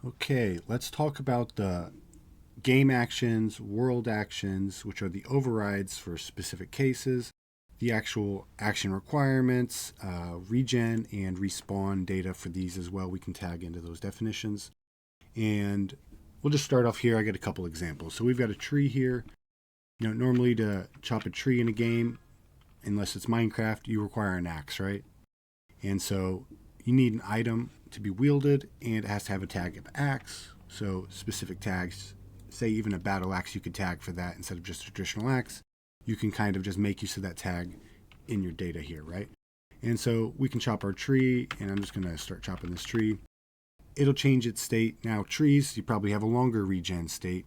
Okay, let's talk about the game actions, world actions, which are the overrides for specific cases, the actual action requirements, regen and respawn data for these as well. We can tag into those definitions. And we'll just start off here. I got a couple examples. So we've got a tree here. Normally to chop a tree in a game, unless it's Minecraft, you require an axe, right? And so you need an item to be wielded, and it has to have a tag of axe. So specific tags, say even a battle axe, you could tag for that instead of just a traditional axe. You can kind of just make use of that tag in your data here, right? And so we can chop our tree, and I'm just going to start chopping this tree. It'll change its state. Now, trees, you probably have a longer regen state.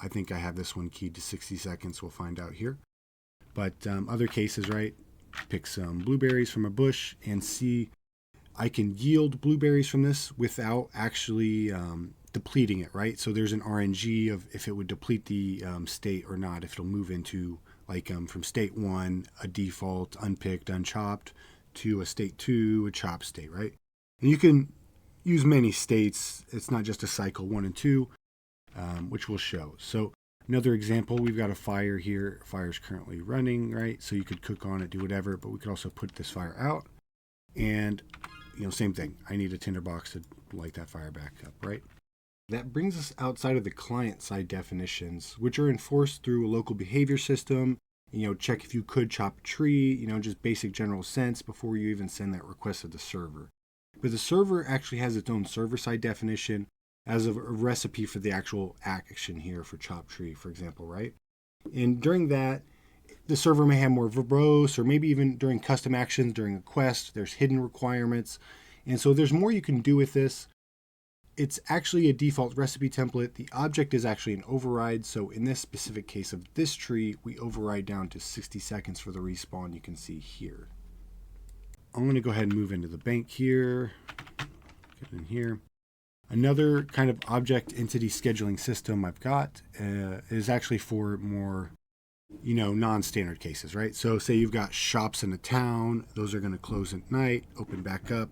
I think I have this one keyed to 60 seconds. We'll find out here. But other cases, right? Pick some blueberries from a bush and see I can yield blueberries from this without actually depleting it, right? So there's an RNG of if it would deplete the state or not, if it'll move into from state 1, a default, unpicked, unchopped, to a state 2, a chopped state, right? And you can use many states. It's not just a cycle 1 and 2, which we'll show. So another example, we've got a fire here. Fire's currently running, right? So you could cook on it, do whatever, but we could also put this fire out. And, same thing. I need a tinderbox to light that fire back up, right? That brings us outside of the client-side definitions, which are enforced through a local behavior system. Check if you could chop a tree, just basic general sense before you even send that request to the server. But the server actually has its own server-side definition as a recipe for the actual action here for chop tree, for example, right? And during that, the server may have more verbose, or maybe even during custom actions, during a quest, there's hidden requirements. And so there's more you can do with this. It's actually a default recipe template. The object is actually an override. So in this specific case of this tree, we override down to 60 seconds for the respawn you can see here. I'm going to go ahead and move into the bank here. Get in here. Another kind of object entity scheduling system I've got is actually for more non-standard cases, right? So say you've got shops in a town, those are going to close at night, open back up.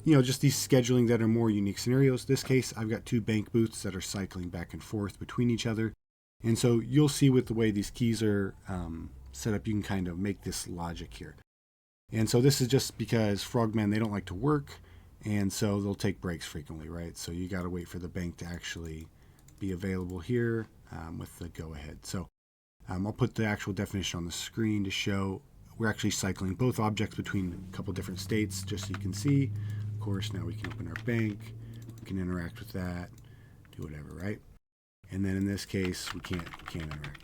Just these scheduling that are more unique scenarios. This case, I've got 2 bank booths that are cycling back and forth between each other. And so you'll see with the way these keys are set up, you can kind of make this logic here. And so this is just because frogmen, they don't like to work, and so they'll take breaks frequently, right? So you got to wait for the bank to actually be available here with the go-ahead. So I'll put the actual definition on the screen to show we're actually cycling both objects between a couple different states, just so you can see. Of course, now we can open our bank, we can interact with that, do whatever, right? And then in this case, we can't interact.